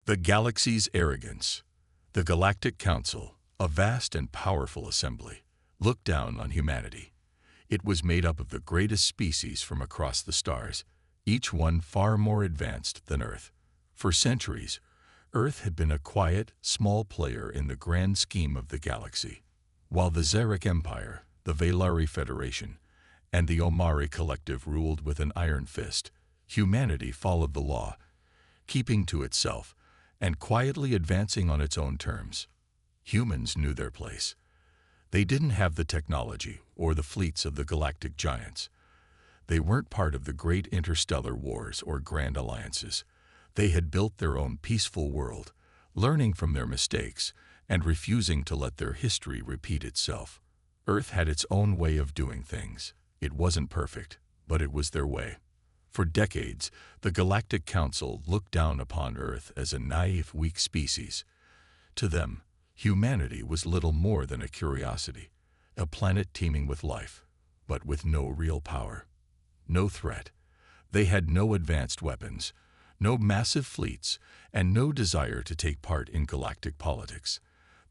The galaxy's arrogance. The Galactic Council, a vast and powerful assembly, looked down on humanity. It was made up of the greatest species from across the stars, each one far more advanced than Earth. For centuries, Earth had been a quiet, small player in the grand scheme of the galaxy. While the Xeric Empire, the Velari Federation, and the Omari Collective ruled with an iron fist, humanity followed the law, keeping to itself and quietly advancing on its own terms. Humans knew their place. They didn't have the technology or the fleets of the galactic giants. They weren't part of the great interstellar wars or grand alliances. They had built their own peaceful world, learning from their mistakes and refusing to let their history repeat itself. Earth had its own way of doing things. It wasn't perfect, but it was their way. For decades, the Galactic Council looked down upon Earth as a naive, weak species. To them, humanity was little more than a curiosity, a planet teeming with life, but with no real power. No threat. They had no advanced weapons, no massive fleets, and no desire to take part in galactic politics.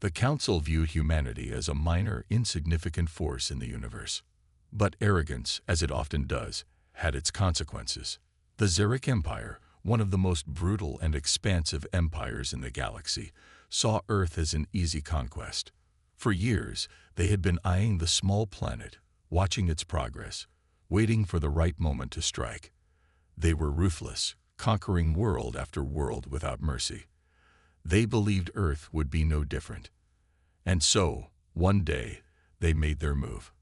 The Council viewed humanity as a minor, insignificant force in the universe. But arrogance, as it often does, had its consequences. The Xeric Empire, one of the most brutal and expansive empires in the galaxy, saw Earth as an easy conquest. For years, they had been eyeing the small planet, watching its progress, waiting for the right moment to strike. They were ruthless, conquering world after world without mercy. They believed Earth would be no different. And so, one day, they made their move.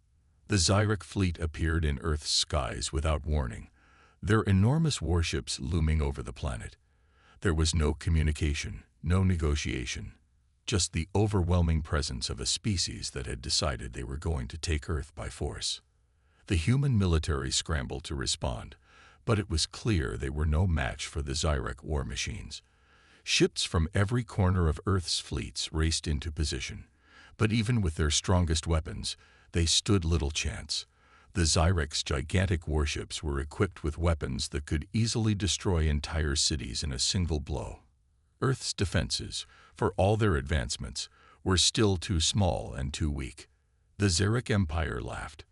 The Xeric fleet appeared in Earth's skies without warning, their enormous warships looming over the planet. There was no communication, no negotiation, just the overwhelming presence of a species that had decided they were going to take Earth by force. The human military scrambled to respond, but it was clear they were no match for the Xeric war machines. Ships from every corner of Earth's fleets raced into position, but even with their strongest weapons, they stood little chance. The Xeric's gigantic warships were equipped with weapons that could easily destroy entire cities in a single blow. Earth's defenses, for all their advancements, were still too small and too weak. The Xeric Empire laughed.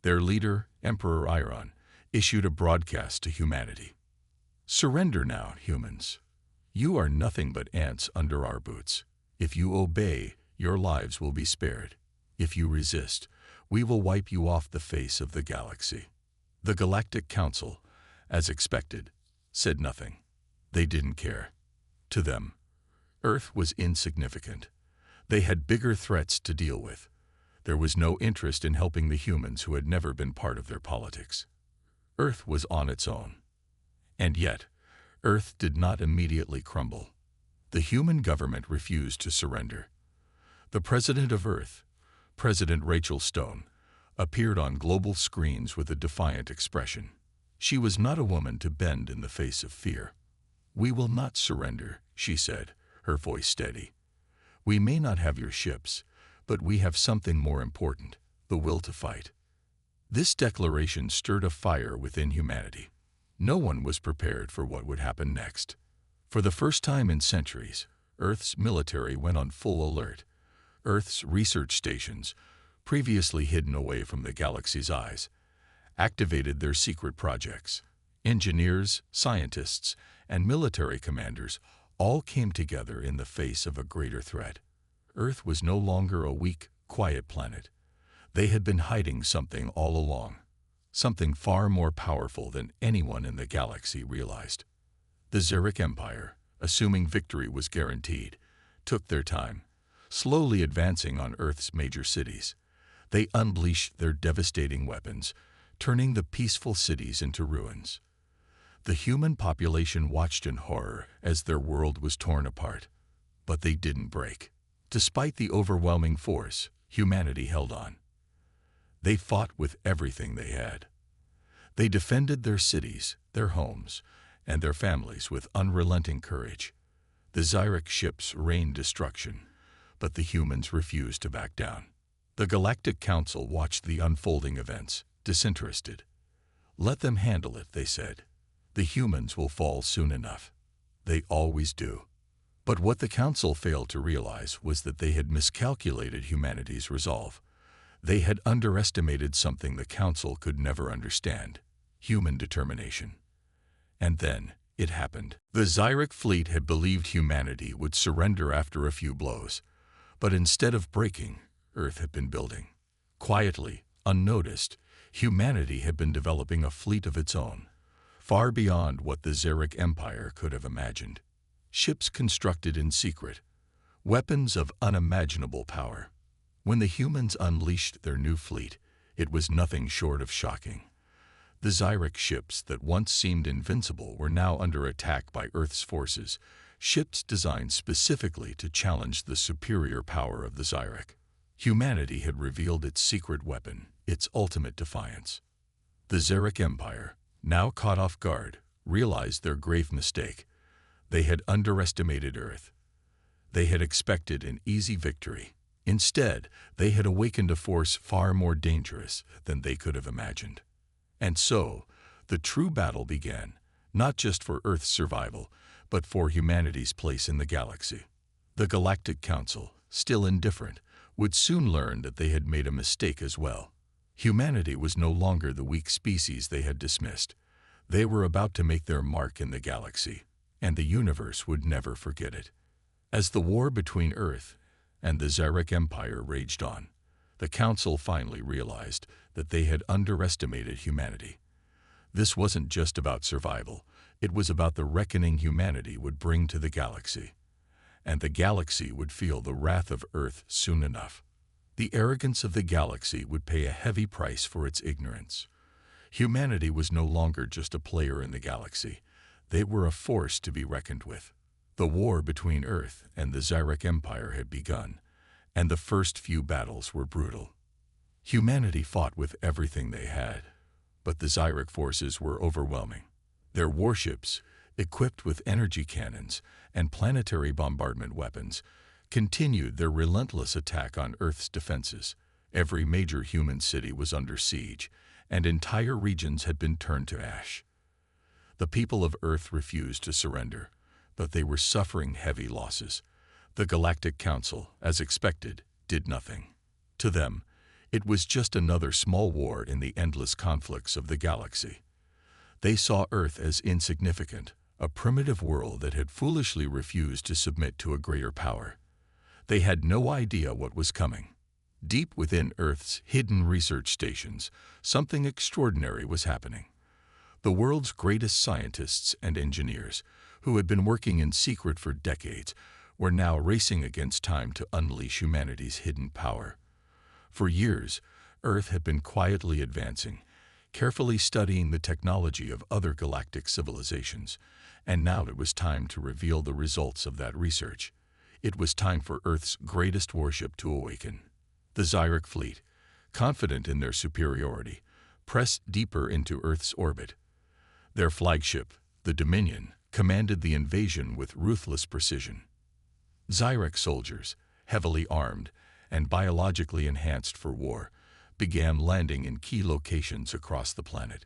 Their leader, Emperor Iron, issued a broadcast to humanity. "Surrender now, humans. You are nothing but ants under our boots. If you obey, your lives will be spared. If you resist, we will wipe you off the face of the galaxy." The Galactic Council, as expected, said nothing. They didn't care. To them, Earth was insignificant. They had bigger threats to deal with. There was no interest in helping the humans who had never been part of their politics. Earth was on its own. And yet, Earth did not immediately crumble. The human government refused to surrender. The President of Earth, President Rachel Stone, appeared on global screens with a defiant expression. She was not a woman to bend in the face of fear. "We will not surrender," she said, her voice steady. "We may not have your ships, but we have something more important, the will to fight." This declaration stirred a fire within humanity. No one was prepared for what would happen next. For the first time in centuries, Earth's military went on full alert. Earth's research stations, previously hidden away from the galaxy's eyes, activated their secret projects. Engineers, scientists, and military commanders all came together in the face of a greater threat. Earth was no longer a weak, quiet planet. They had been hiding something all along, something far more powerful than anyone in the galaxy realized. The Xeric Empire, assuming victory was guaranteed, took their time, slowly advancing on Earth's major cities. They unleashed their devastating weapons, turning the peaceful cities into ruins. The human population watched in horror as their world was torn apart. But they didn't break. Despite the overwhelming force, humanity held on. They fought with everything they had. They defended their cities, their homes, and their families with unrelenting courage. The Xeric ships rained destruction, but the humans refused to back down. The Galactic Council watched the unfolding events, disinterested. "Let them handle it," they said. "The humans will fall soon enough. They always do." But what the Council failed to realize was that they had miscalculated humanity's resolve. They had underestimated something the Council could never understand: human determination. And then it happened. The Xyric fleet had believed humanity would surrender after a few blows, but instead of breaking, Earth had been building. Quietly, unnoticed, humanity had been developing a fleet of its own, far beyond what the Xyric Empire could have imagined. Ships constructed in secret, weapons of unimaginable power. When the humans unleashed their new fleet, it was nothing short of shocking. The Xyric ships that once seemed invincible were now under attack by Earth's forces, ships designed specifically to challenge the superior power of the Xyric. Humanity had revealed its secret weapon, its ultimate defiance. The Xyric Empire, now caught off guard, realized their grave mistake. They had underestimated Earth. They had expected an easy victory. Instead, they had awakened a force far more dangerous than they could have imagined. And so, the true battle began, not just for Earth's survival, but for humanity's place in the galaxy. The Galactic Council, still indifferent, would soon learn that they had made a mistake as well. Humanity was no longer the weak species they had dismissed. They were about to make their mark in the galaxy, and the universe would never forget it. As the war between Earth and the Xyric Empire raged on, the Council finally realized that they had underestimated humanity. This wasn't just about survival, it was about the reckoning humanity would bring to the galaxy. And the galaxy would feel the wrath of Earth soon enough. The arrogance of the galaxy would pay a heavy price for its ignorance. Humanity was no longer just a player in the galaxy. They were a force to be reckoned with. The war between Earth and the Xyric Empire had begun, and the first few battles were brutal. Humanity fought with everything they had, but the Xyric forces were overwhelming. Their warships, equipped with energy cannons and planetary bombardment weapons, continued their relentless attack on Earth's defenses. Every major human city was under siege, and entire regions had been turned to ash. The people of Earth refused to surrender, but they were suffering heavy losses. The Galactic Council, as expected, did nothing. To them, it was just another small war in the endless conflicts of the galaxy. They saw Earth as insignificant, a primitive world that had foolishly refused to submit to a greater power. They had no idea what was coming. Deep within Earth's hidden research stations, something extraordinary was happening. The world's greatest scientists and engineers, who had been working in secret for decades, were now racing against time to unleash humanity's hidden power. For years, Earth had been quietly advancing, carefully studying the technology of other galactic civilizations, and now it was time to reveal the results of that research. It was time for Earth's greatest warship to awaken. The Xyric fleet, confident in their superiority, pressed deeper into Earth's orbit. Their flagship, the Dominion, commanded the invasion with ruthless precision. Xyric soldiers, heavily armed and biologically enhanced for war, began landing in key locations across the planet.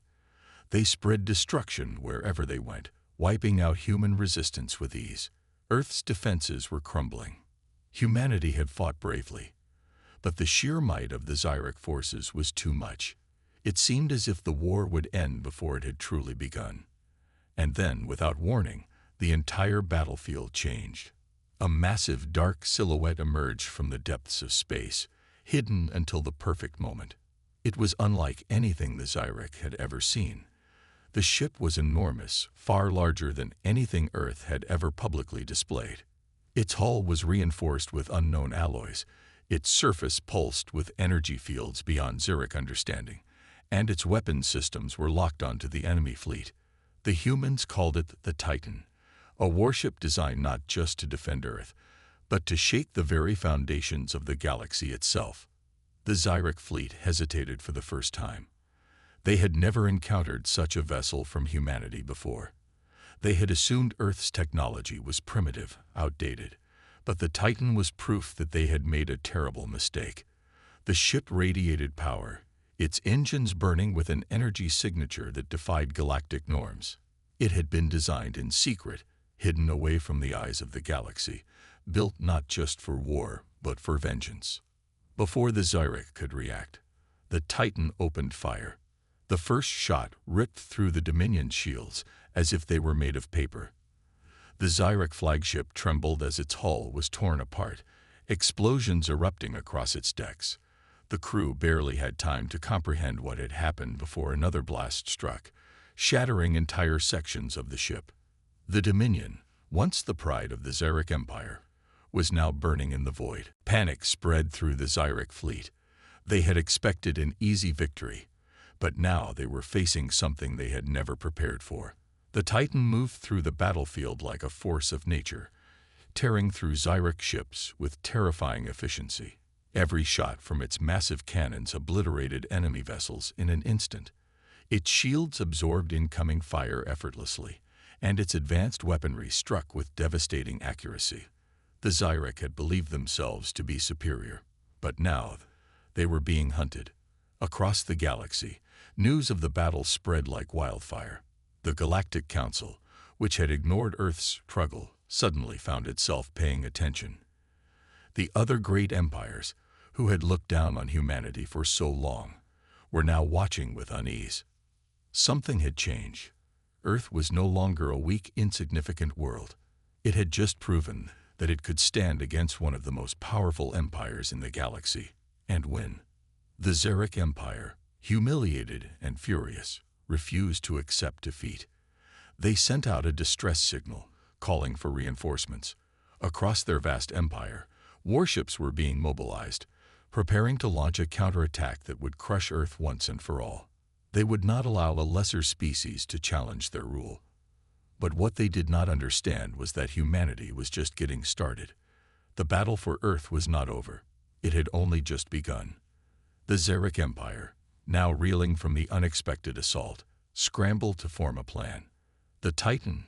They spread destruction wherever they went, wiping out human resistance with ease. Earth's defenses were crumbling. Humanity had fought bravely, but the sheer might of the Xyric forces was too much. It seemed as if the war would end before it had truly begun. And then, without warning, the entire battlefield changed. A massive dark silhouette emerged from the depths of space, hidden until the perfect moment. It was unlike anything the Xyric had ever seen. The ship was enormous, far larger than anything Earth had ever publicly displayed. Its hull was reinforced with unknown alloys, its surface pulsed with energy fields beyond Xyric understanding, and its weapons systems were locked onto the enemy fleet. The humans called it the Titan, a warship designed not just to defend Earth, but to shake the very foundations of the galaxy itself. The Xyric fleet hesitated for the first time. They had never encountered such a vessel from humanity before. They had assumed Earth's technology was primitive, outdated, but the Titan was proof that they had made a terrible mistake. The ship radiated power, its engines burning with an energy signature that defied galactic norms. It had been designed in secret, hidden away from the eyes of the galaxy, built not just for war, but for vengeance. Before the Zyrek could react, the Titan opened fire. The first shot ripped through the Dominion shields as if they were made of paper. The Zyrek flagship trembled as its hull was torn apart, explosions erupting across its decks. The crew barely had time to comprehend what had happened before another blast struck, shattering entire sections of the ship. The Dominion, once the pride of the Zyrek Empire, was now burning in the void. Panic spread through the Zyrek fleet. They had expected an easy victory, but now they were facing something they had never prepared for. The Titan moved through the battlefield like a force of nature, tearing through Zyrek ships with terrifying efficiency. Every shot from its massive cannons obliterated enemy vessels in an instant. Its shields absorbed incoming fire effortlessly, and its advanced weaponry struck with devastating accuracy. The Zyrek had believed themselves to be superior, but now they were being hunted. Across the galaxy, news of the battle spread like wildfire. The Galactic Council, which had ignored Earth's struggle, suddenly found itself paying attention. The other great empires, who had looked down on humanity for so long, were now watching with unease. Something had changed. Earth was no longer a weak, insignificant world. It had just proven that it could stand against one of the most powerful empires in the galaxy and win. The Zyrek Empire, humiliated and furious, refused to accept defeat. They sent out a distress signal, calling for reinforcements. Across their vast empire, warships were being mobilized, preparing to launch a counterattack that would crush Earth once and for all. They would not allow a lesser species to challenge their rule. But what they did not understand was that humanity was just getting started. The battle for Earth was not over. It had only just begun. The Zyrek Empire, now reeling from the unexpected assault, scrambled to form a plan. The Titan,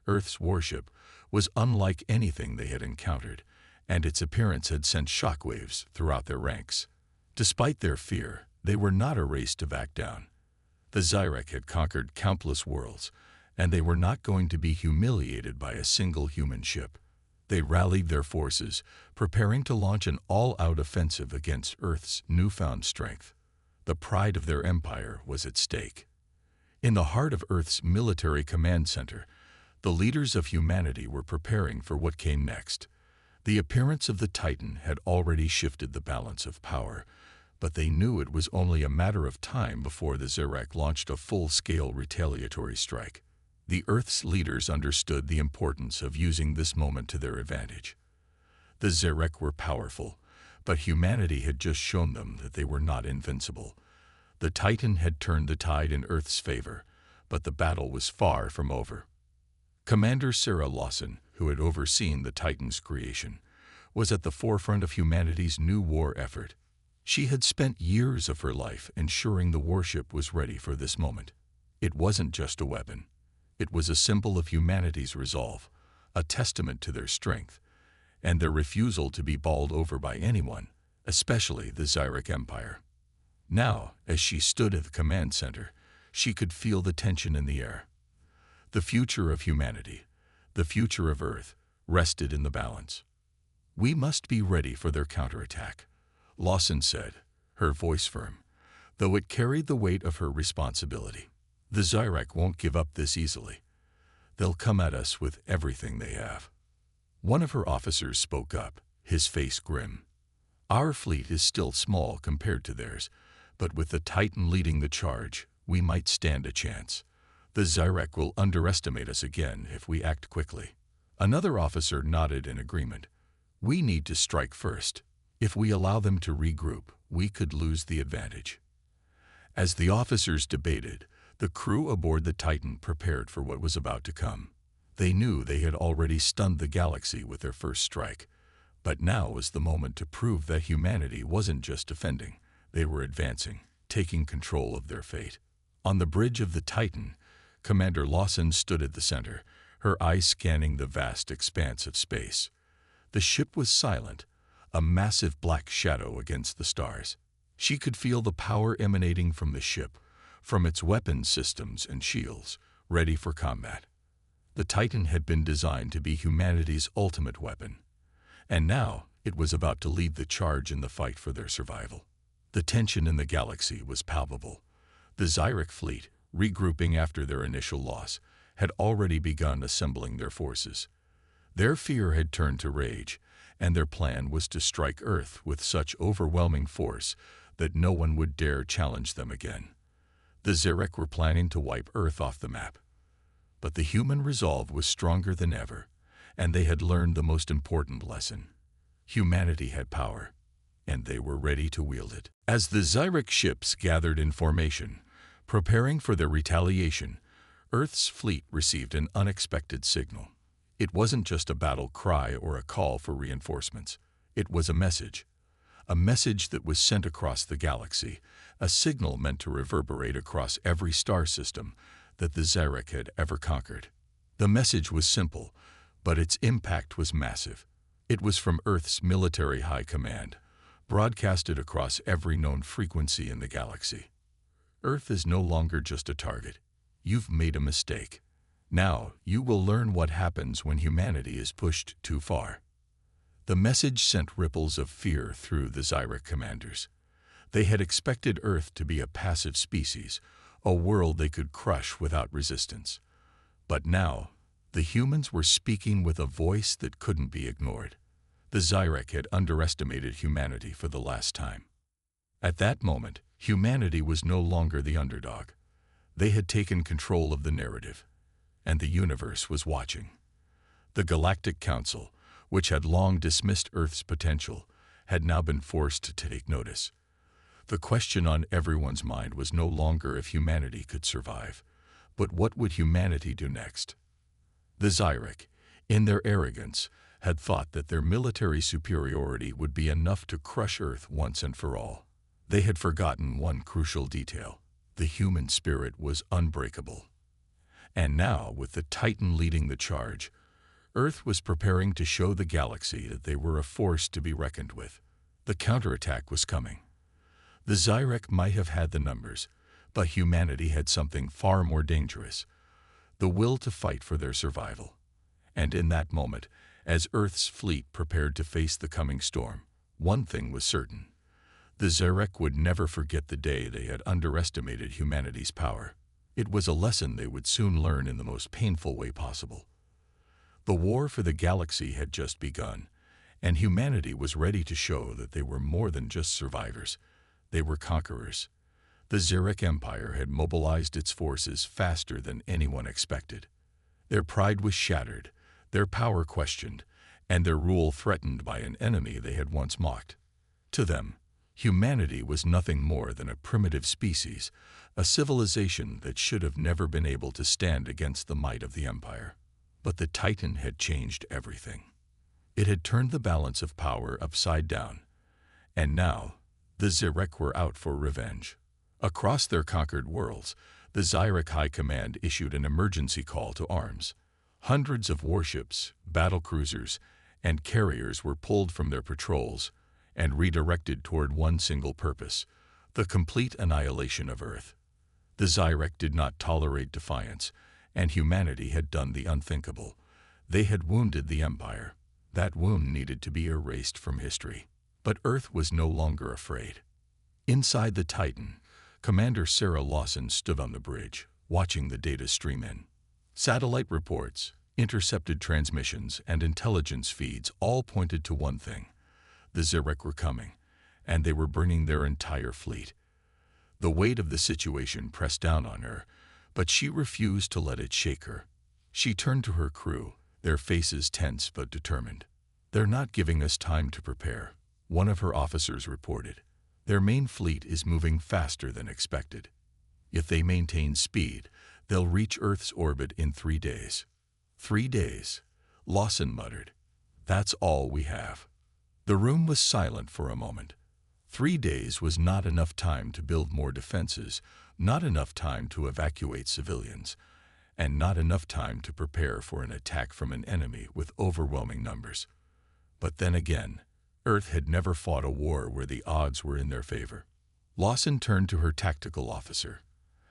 Earth's warship, was unlike anything they had encountered, and its appearance had sent shockwaves throughout their ranks. Despite their fear, they were not a race to back down. The Zyrek had conquered countless worlds, and they were not going to be humiliated by a single human ship. They rallied their forces, preparing to launch an all-out offensive against Earth's newfound strength. The pride of their empire was at stake. In the heart of Earth's military command center, the leaders of humanity were preparing for what came next. The appearance of the Titan had already shifted the balance of power, but they knew it was only a matter of time before the Zyrek launched a full-scale retaliatory strike. The Earth's leaders understood the importance of using this moment to their advantage. The Zyrek were powerful, but humanity had just shown them that they were not invincible. The Titan had turned the tide in Earth's favor, but the battle was far from over. Commander Sarah Lawson, who had overseen the Titan's creation, was at the forefront of humanity's new war effort. She had spent years of her life ensuring the warship was ready for this moment. It wasn't just a weapon. It was a symbol of humanity's resolve, a testament to their strength, and their refusal to be bowled over by anyone, especially the Zyrek Empire. Now, as she stood at the command center, she could feel the tension in the air. The future of humanity, the future of Earth, rested in the balance. "We must be ready for their counterattack," Lawson said, her voice firm, though it carried the weight of her responsibility. "The Zyrek won't give up this easily. They'll come at us with everything they have." One of her officers spoke up, his face grim. "Our fleet is still small compared to theirs, but with the Titan leading the charge, we might stand a chance. The Zyrek will underestimate us again if we act quickly." Another officer nodded in agreement. "We need to strike first. If we allow them to regroup, we could lose the advantage." As the officers debated, the crew aboard the Titan prepared for what was about to come. They knew they had already stunned the galaxy with their first strike, but now was the moment to prove that humanity wasn't just defending. They were advancing, taking control of their fate. On the bridge of the Titan, Commander Lawson stood at the center, her eyes scanning the vast expanse of space. The ship was silent, a massive black shadow against the stars. She could feel the power emanating from the ship, from its weapon systems and shields, ready for combat. The Titan had been designed to be humanity's ultimate weapon, and now it was about to lead the charge in the fight for their survival. The tension in the galaxy was palpable. The Xyric fleet, regrouping after their initial loss, had already begun assembling their forces. Their fear had turned to rage, and their plan was to strike Earth with such overwhelming force that no one would dare challenge them again. The Xyric were planning to wipe Earth off the map. But the human resolve was stronger than ever, and they had learned the most important lesson. Humanity had power, and they were ready to wield it. As the Xyric ships gathered in formation, preparing for their retaliation, Earth's fleet received an unexpected signal. It wasn't just a battle cry or a call for reinforcements. It was a message that was sent across the galaxy, a signal meant to reverberate across every star system that the Xyric had ever conquered. The message was simple, but its impact was massive. It was from Earth's military high command, broadcasted across every known frequency in the galaxy. Earth is no longer just a target. You've made a mistake. Now you will learn what happens when humanity is pushed too far. The message sent ripples of fear through the Xyric commanders. They had expected Earth to be a passive species, a world they could crush without resistance. But now, the humans were speaking with a voice that couldn't be ignored. The Xyric had underestimated humanity for the last time. At that moment, humanity was no longer the underdog. They had taken control of the narrative, and the universe was watching. The Galactic Council, which had long dismissed Earth's potential, had now been forced to take notice. The question on everyone's mind was no longer if humanity could survive, but what would humanity do next? The Xyric, in their arrogance, had thought that their military superiority would be enough to crush Earth once and for all. They had forgotten one crucial detail. The human spirit was unbreakable. And now, with the Titan leading the charge, Earth was preparing to show the galaxy that they were a force to be reckoned with. The counterattack was coming. The Xyric might have had the numbers, but humanity had something far more dangerous: the will to fight for their survival. And in that moment, as Earth's fleet prepared to face the coming storm, one thing was certain. The Xyric would never forget the day they had underestimated humanity's power. It was a lesson they would soon learn in the most painful way possible. The war for the galaxy had just begun, and humanity was ready to show that they were more than just survivors. They were conquerors. The Xyric Empire had mobilized its forces faster than anyone expected. Their pride was shattered, their power questioned, and their rule threatened by an enemy they had once mocked. To them, humanity was nothing more than a primitive species, a civilization that should have never been able to stand against the might of the Empire. But the Titan had changed everything. It had turned the balance of power upside down, and now the Xyric were out for revenge. Across their conquered worlds, the Xyric High Command issued an emergency call to arms. Hundreds of warships, battlecruisers, and carriers were pulled from their patrols and redirected toward one single purpose: the complete annihilation of Earth. The Xyric did not tolerate defiance, and humanity had done the unthinkable. They had wounded the Empire. That wound needed to be erased from history. But Earth was no longer afraid. Inside the Titan, Commander Sarah Lawson stood on the bridge, watching the data stream in. Satellite reports, intercepted transmissions, and intelligence feeds all pointed to one thing: the Xyric were coming, and they were bringing their entire fleet. The weight of the situation pressed down on her, but she refused to let it shake her. She turned to her crew, their faces tense but determined. "They're not giving us time to prepare," one of her officers reported. "Their main fleet is moving faster than expected. If they maintain speed, they'll reach Earth's orbit in 3 days. 3 days, Lawson muttered. "That's all we have." The room was silent for a moment. 3 days was not enough time to build more defenses, not enough time to evacuate civilians, and not enough time to prepare for an attack from an enemy with overwhelming numbers. But then again, Earth had never fought a war where the odds were in their favor. Lawson turned to her tactical officer.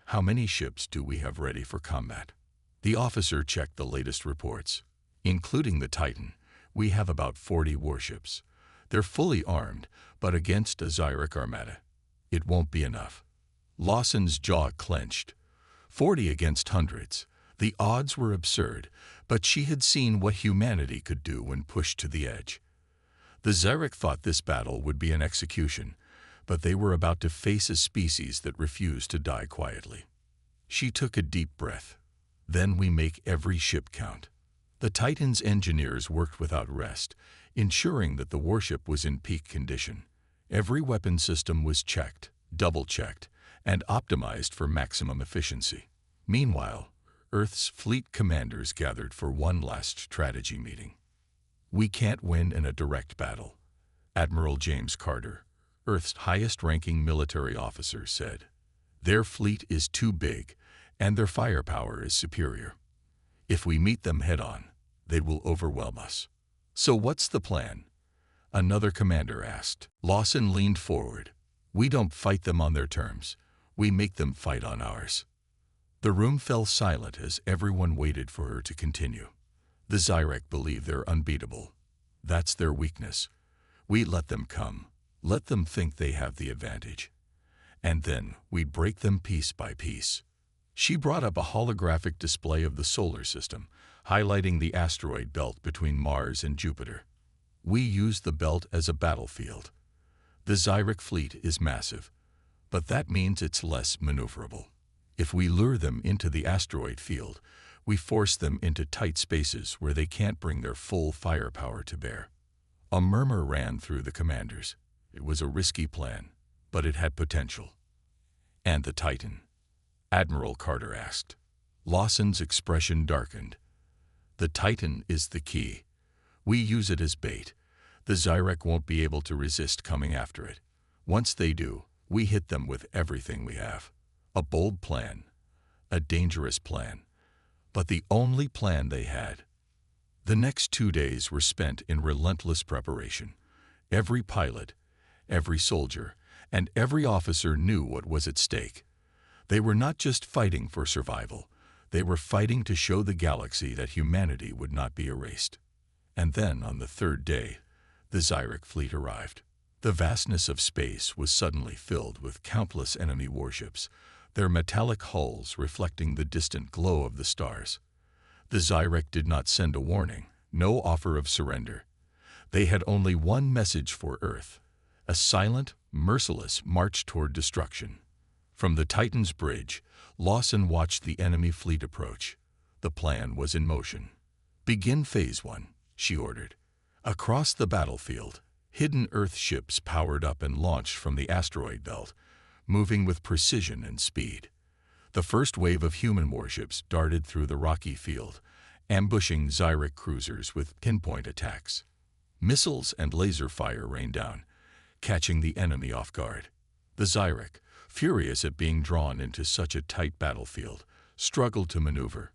"How many ships do we have ready for combat?" The officer checked the latest reports. Including the Titan, we have about 40 warships. They're fully armed, but against a Xyric armada, it won't be enough. Lawson's jaw clenched. 40 against hundreds. The odds were absurd, but she had seen what humanity could do when pushed to the edge. The Xyric thought this battle would be an execution, but they were about to face a species that refused to die quietly. She took a deep breath. Then we make every ship count. The Titan's engineers worked without rest, ensuring that the warship was in peak condition. Every weapon system was checked, double-checked, and optimized for maximum efficiency. Meanwhile, Earth's fleet commanders gathered for one last strategy meeting. "We can't win in a direct battle," Admiral James Carter, Earth's highest-ranking military officer, said. "Their fleet is too big, and their firepower is superior. If we meet them head-on, they will overwhelm us." "So what's the plan?" another commander asked. Lawson leaned forward. "We don't fight them on their terms. We make them fight on ours." The room fell silent as everyone waited for her to continue. "The Xyric believe they're unbeatable. That's their weakness. We let them come. Let them think they have the advantage. And then we'd break them piece by piece." She brought up a holographic display of the solar system, highlighting the asteroid belt between Mars and Jupiter. "We use the belt as a battlefield. The Xyric fleet is massive, but that means it's less maneuverable. If we lure them into the asteroid field, we force them into tight spaces where they can't bring their full firepower to bear." A murmur ran through the commanders. It was a risky plan, but it had potential. "And the Titan?" Admiral Carter asked. Lawson's expression darkened. "The Titan is the key. We use it as bait. The Xyric won't be able to resist coming after it. Once they do, we hit them with everything we have." A bold plan, a dangerous plan, but the only plan they had. The next 2 days were spent in relentless preparation. Every pilot, every soldier, and every officer knew what was at stake. They were not just fighting for survival. They were fighting to show the galaxy that humanity would not be erased. And then, on the 3rd day, the Xyric fleet arrived. The vastness of space was suddenly filled with countless enemy warships, their metallic hulls reflecting the distant glow of the stars. The Xyric did not send a warning, no offer of surrender. They had only one message for Earth: a silent, merciless march toward destruction. From the Titan's bridge, Lawson watched the enemy fleet approach. The plan was in motion. "Begin Phase 1, she ordered. Across the battlefield, hidden Earth ships powered up and launched from the asteroid belt, moving with precision and speed. The first wave of human warships darted through the rocky field, ambushing Xyric cruisers with pinpoint attacks. Missiles and laser fire rained down, catching the enemy off guard. The Xyric, furious at being drawn into such a tight battlefield, struggled to maneuver.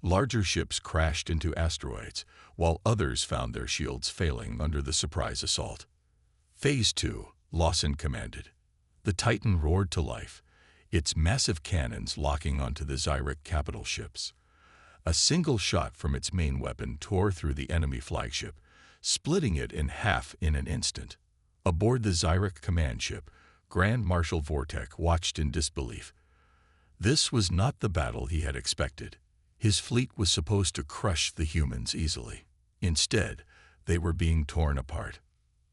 Larger ships crashed into asteroids, while others found their shields failing under the surprise assault. "Phase 2, Lawson commanded. The Titan roared to life, its massive cannons locking onto the Xyric capital ships. A single shot from its main weapon tore through the enemy flagship, splitting it in half in an instant. Aboard the Xyric command ship, Grand Marshal Vortek watched in disbelief. This was not the battle he had expected. His fleet was supposed to crush the humans easily. Instead, they were being torn apart.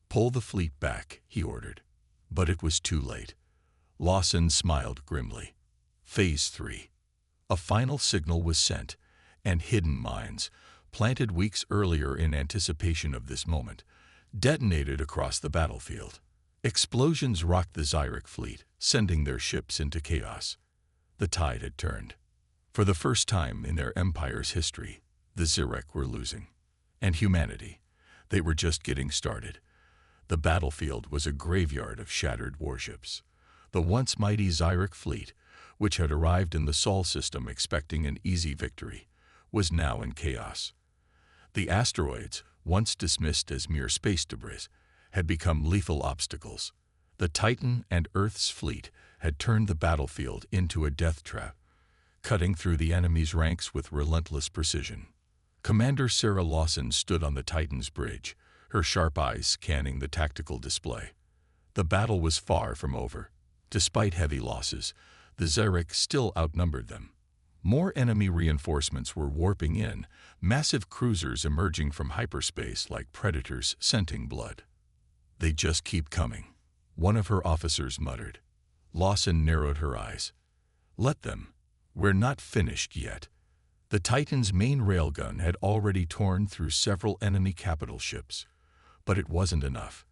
"Pull the fleet back," he ordered. But it was too late. Lawson smiled grimly. Phase 3. A final signal was sent, and hidden mines, planted weeks earlier in anticipation of this moment, detonated across the battlefield. Explosions rocked the Xyric fleet, sending their ships into chaos. The tide had turned. For the first time in their empire's history, the Xyric were losing. And humanity, they were just getting started. The battlefield was a graveyard of shattered warships. The once mighty Xyric fleet, which had arrived in the Sol system expecting an easy victory, was now in chaos. The asteroids, once dismissed as mere space debris, had become lethal obstacles. The Titan and Earth's fleet had turned the battlefield into a death trap. cutting through the enemy's ranks with relentless precision. Commander Sarah Lawson stood on the Titan's bridge, her sharp eyes scanning the tactical display. The battle was far from over. Despite heavy losses, the Xeric still outnumbered them. More enemy reinforcements were warping in, massive cruisers emerging from hyperspace like predators scenting blood. "They just keep coming," one of her officers muttered. Lawson narrowed her eyes. "Let them. We're not finished yet." The Titan's main railgun had already torn through several enemy capital ships. But it wasn't enough.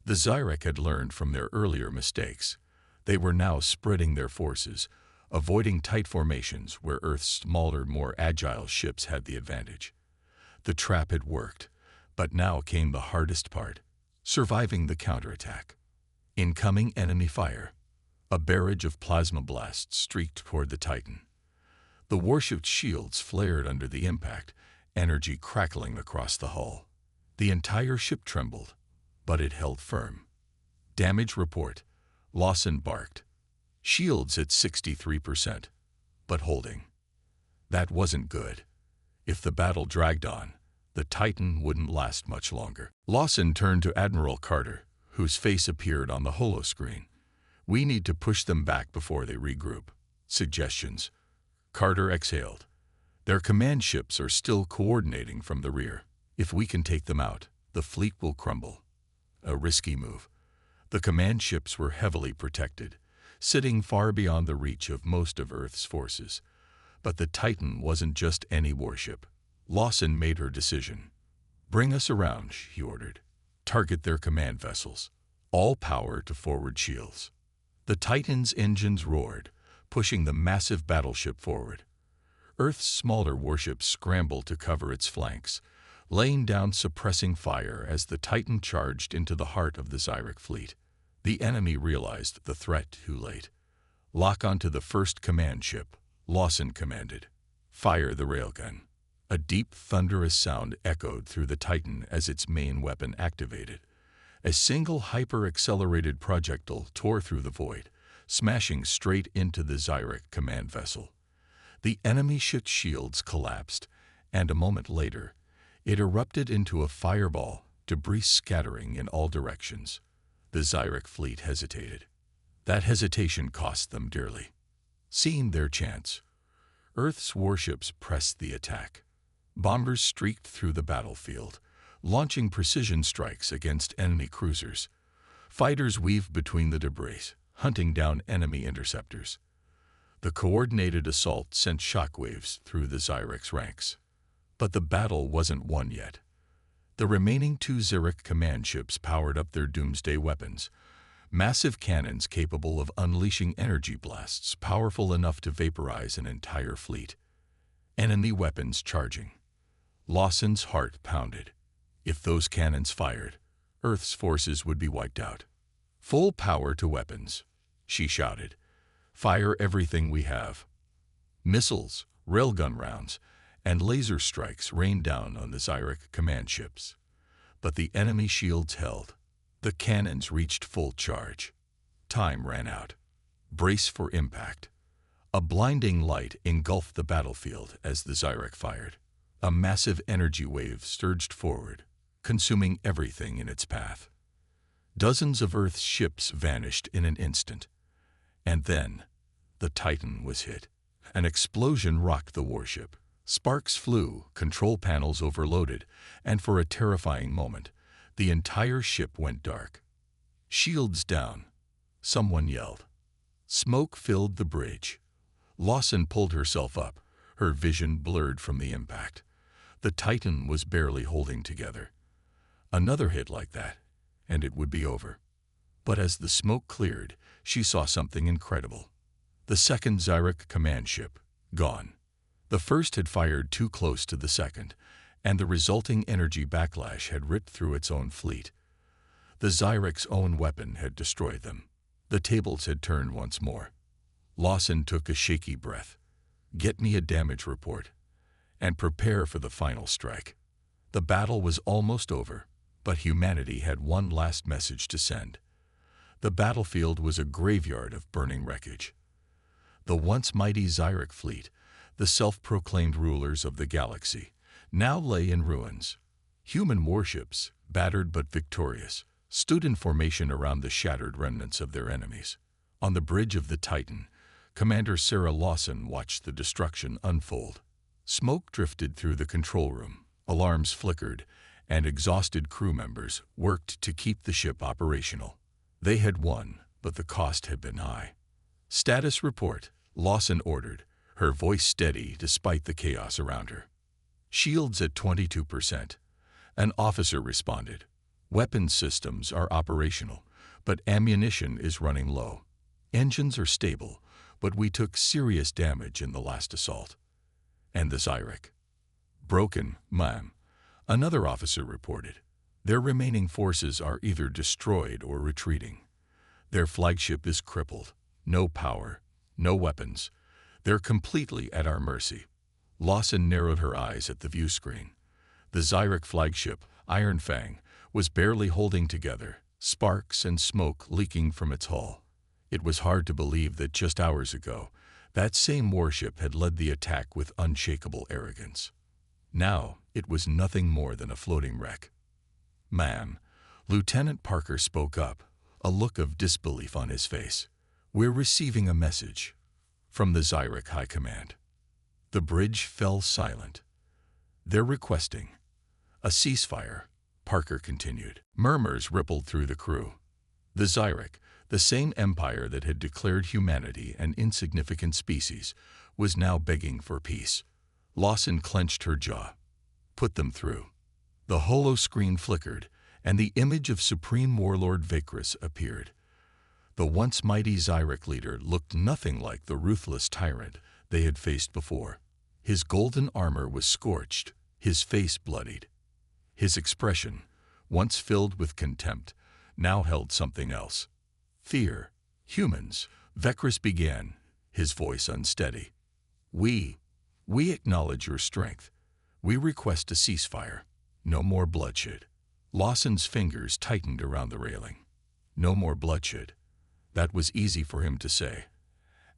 The Xeric had learned from their earlier mistakes. They were now spreading their forces, avoiding tight formations where Earth's smaller, more agile ships had the advantage. The trap had worked, but now came the hardest part: surviving the counterattack. Incoming enemy fire. A barrage of plasma blasts streaked toward the Titan. The warship's shields flared under the impact, energy crackling across the hull. The entire ship trembled, but it held firm. "Damage report," Lawson barked. "Shields at 63%, but holding." That wasn't good. If the battle dragged on, the Titan wouldn't last much longer. Lawson turned to Admiral Carter, whose face appeared on the holoscreen. "We need to push them back before they regroup." "Suggestions?" Carter exhaled. "Their command ships are still coordinating from the rear. If we can take them out, the fleet will crumble." A risky move. The command ships were heavily protected, sitting far beyond the reach of most of Earth's forces. But the Titan wasn't just any warship. Lawson made her decision. "Bring us around," he ordered. "Target their command vessels. All power to forward shields." The Titan's engines roared, pushing the massive battleship forward. Earth's smaller warships scrambled to cover its flanks, laying down suppressing fire as the Titan charged into the heart of the Xeric fleet. The enemy realized the threat too late. "Lock onto the first command ship," Lawson commanded. "Fire the railgun." A deep, thunderous sound echoed through the Titan as its main weapon activated. A single hyper-accelerated projectile tore through the void, smashing straight into the Xeric command vessel. The enemy ship's shields collapsed, and a moment later, it erupted into a fireball, debris scattering in all directions. The Xeric fleet hesitated. That hesitation cost them dearly. Seeing their chance, Earth's warships pressed the attack. Bombers streaked through the battlefield, launching precision strikes against enemy cruisers. Fighters weaved between the debris, hunting down enemy interceptors. The coordinated assault sent shockwaves through the Xeric's ranks. But the battle wasn't won yet. The remaining two Xeric command ships powered up their doomsday weapons, massive cannons capable of unleashing energy blasts powerful enough to vaporize an entire fleet. Enemy weapons charging. Lawson's heart pounded. If those cannons fired, Earth's forces would be wiped out. "Full power to weapons," she shouted. "Fire everything we have." Missiles, railgun rounds, and laser strikes rained down on the Xeric command ships. But the enemy shields held. The cannons reached full charge. Time ran out. Brace for impact. A blinding light engulfed the battlefield as the Xeric fired. A massive energy wave surged forward, consuming everything in its path. Dozens of Earth's ships vanished in an instant. And then, the Titan was hit. An explosion rocked the warship. Sparks flew, control panels overloaded, and for a terrifying moment, the entire ship went dark. "Shields down," someone yelled. Smoke filled the bridge. Lawson pulled herself up, her vision blurred from the impact. The Titan was barely holding together. Another hit like that, and it would be over. But as the smoke cleared, she saw something incredible. The second Xeric command ship, gone. The first had fired too close to the second, and the resulting energy backlash had ripped through its own fleet. The Xeric's own weapon had destroyed them. The tables had turned once more. Lawson took a shaky breath. "Get me a damage report, and prepare for the final strike." The battle was almost over, but humanity had one last message to send. The battlefield was a graveyard of burning wreckage. The once mighty Xyric fleet, the self-proclaimed rulers of the galaxy, now lay in ruins. Human warships, battered but victorious, stood in formation around the shattered remnants of their enemies. On the bridge of the Titan, Commander Sarah Lawson watched the destruction unfold. Smoke drifted through the control room, alarms flickered, and exhausted crew members worked to keep the ship operational. They had won, but the cost had been high. "Status report," Lawson ordered, her voice steady despite the chaos around her. "Shields at 22%. An officer responded. "Weapons systems are operational, but ammunition is running low. Engines are stable, but we took serious damage in the last assault." "And the Xyric?" "Broken, ma'am," another officer reported. "Their remaining forces are either destroyed or retreating. Their flagship is crippled. No power, no weapons. They're completely at our mercy." Lawson narrowed her eyes at the view screen. The Xyric flagship, Iron Fang, was barely holding together, sparks and smoke leaking from its hull. It was hard to believe that just hours ago, that same warship had led the attack with unshakable arrogance. Now, it was nothing more than a floating wreck. "Ma'am," Lieutenant Parker spoke up, a look of disbelief on his face. "We're receiving a message from the Xyric High Command." The bridge fell silent. "They're requesting a ceasefire," Parker continued. Murmurs rippled through the crew. The Xyric, the same empire that had declared humanity an insignificant species, was now begging for peace. Lawson clenched her jaw. "Put them through." The holo-screen flickered, and the image of Supreme Warlord Vicris appeared. The once mighty Xyric leader looked nothing like the ruthless tyrant they had faced before. His golden armor was scorched, his face bloodied. His expression, once filled with contempt, now held something else. "Fear. Humans," Vicris began, his voice unsteady. We acknowledge your strength. We request a ceasefire. No more bloodshed." Lawson's fingers tightened around the railing. No more bloodshed. That was easy for him to say.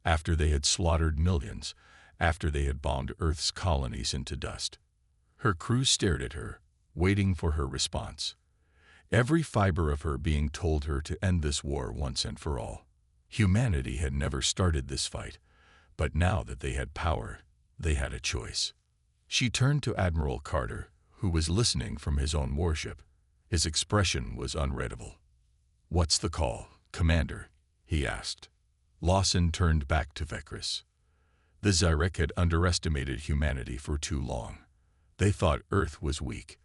After they had slaughtered millions, after they had bombed Earth's colonies into dust. Her crew stared at her, waiting for her response. Every fiber of her being told her to end this war once and for all. Humanity had never started this fight, but now that they had power, they had a choice. She turned to Admiral Carter, who was listening from his own warship. His expression was unreadable. "What's the call, Commander?" he asked. Lawson turned back to Vicris. The Xyric had underestimated humanity for too long. They thought Earth was weak.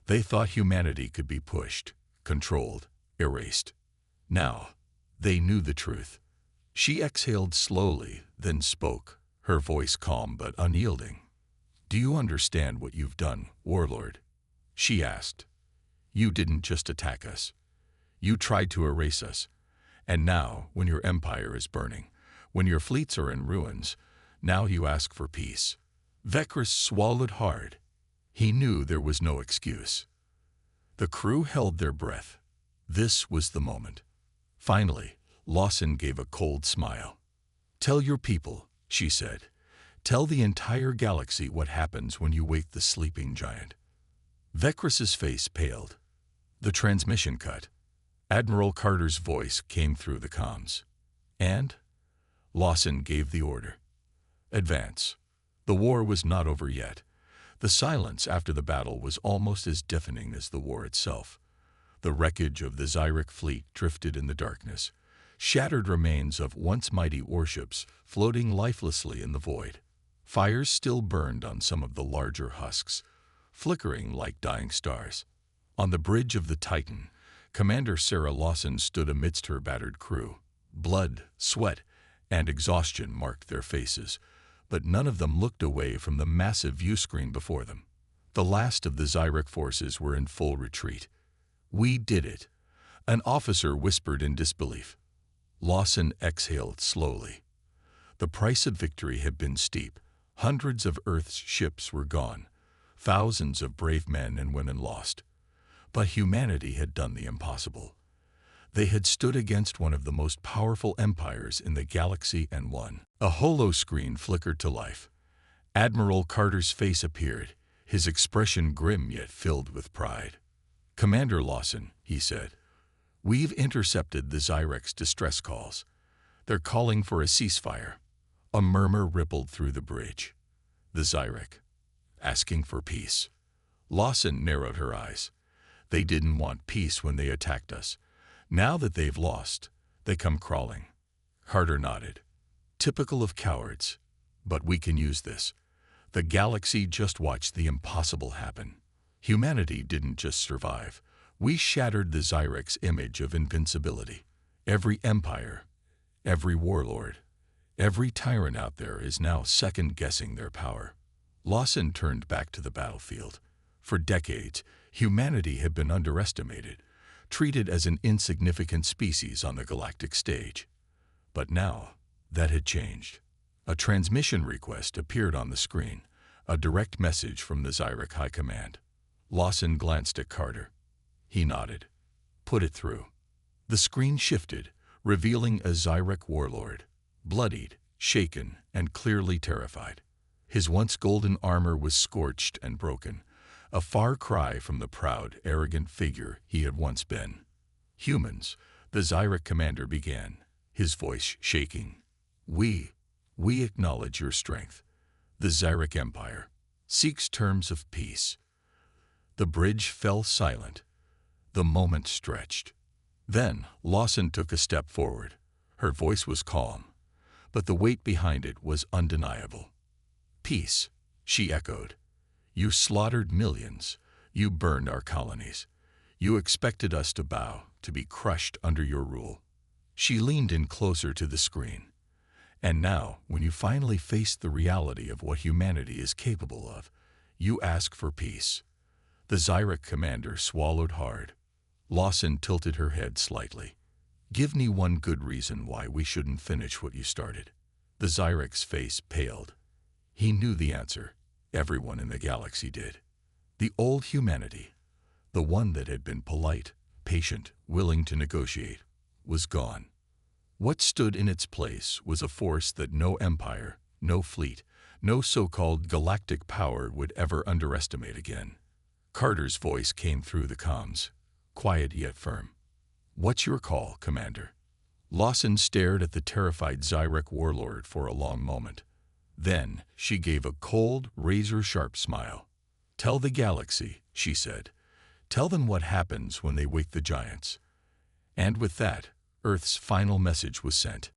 They thought humanity could be pushed, controlled, erased. Now, they knew the truth. She exhaled slowly, then spoke, her voice calm but unyielding. "Do you understand what you've done, Warlord?" she asked. "You didn't just attack us. You tried to erase us. And now, when your empire is burning, when your fleets are in ruins, now you ask for peace." Vicris swallowed hard. He knew there was no excuse. The crew held their breath. This was the moment. Finally, Lawson gave a cold smile. "Tell your people," she said. "Tell the entire galaxy what happens when you wake the sleeping giant." Vicris's face paled. The transmission cut. Admiral Carter's voice came through the comms. "And?" Lawson gave the order. "Advance." The war was not over yet. The silence after the battle was almost as deafening as the war itself. The wreckage of the Xyric fleet drifted in the darkness, shattered remains of once mighty warships floating lifelessly in the void. Fires still burned on some of the larger husks, flickering like dying stars. On the bridge of the Titan, Commander Sarah Lawson stood amidst her battered crew. Blood, sweat, and exhaustion marked their faces, but none of them looked away from the massive viewscreen before them. The last of the Xyric forces were in full retreat. "We did it," an officer whispered in disbelief. Lawson exhaled slowly. The price of victory had been steep. Hundreds of Earth's ships were gone, thousands of brave men and women lost. But humanity had done the impossible. They had stood against one of the most powerful empires in the galaxy and won. A holo-screen flickered to life. Admiral Carter's face appeared, his expression grim yet filled with pride. "Commander Lawson," he said, "we've intercepted the Zyrex distress calls. They're calling for a ceasefire." A murmur rippled through the bridge. The Zyrex, asking for peace. Lawson narrowed her eyes. They didn't want peace when they attacked us. Now that they've lost, they come crawling. Carter nodded. Typical of cowards. But we can use this. The galaxy just watched the impossible happen. Humanity didn't just survive. We shattered the Zyrex image of invincibility. Every empire, every warlord, every tyrant out there is now second-guessing their power. Lawson turned back to the battlefield. For decades, humanity had been underestimated, treated as an insignificant species on the galactic stage. But now, that had changed. A transmission request appeared on the screen, a direct message from the Zyrex High Command. Lawson glanced at Carter. He nodded. "Put it through." The screen shifted, revealing a Zyrex warlord, bloodied, shaken, and clearly terrified. His once golden armor was scorched and broken, a far cry from the proud, arrogant figure he had once been. "Humans," the Zyrex commander began, his voice shaking. We acknowledge your strength. The Zyrex Empire seeks terms of peace." The bridge fell silent. The moment stretched. Then Lawson took a step forward. Her voice was calm, but the weight behind it was undeniable. "Peace," she echoed. "You slaughtered millions. You burned our colonies. You expected us to bow, to be crushed under your rule." She leaned in closer to the screen. "And now, when you finally face the reality of what humanity is capable of, you ask for peace." The Zyrex commander swallowed hard. Lawson tilted her head slightly. "Give me one good reason why we shouldn't finish what you started." The Zyrex face paled. He knew the answer. Everyone in the galaxy did. The old humanity, the one that had been polite, patient, willing to negotiate, was gone. What stood in its place was a force that no empire, no fleet, no so-called galactic power would ever underestimate again. Carter's voice came through the comms, quiet yet firm. "What's your call, Commander?" Lawson stared at the terrified Zyrex warlord for a long moment. Then she gave a cold, razor-sharp smile. "Tell the galaxy," she said. "Tell them what happens when they wake the giants." And with that, Earth's final message was sent.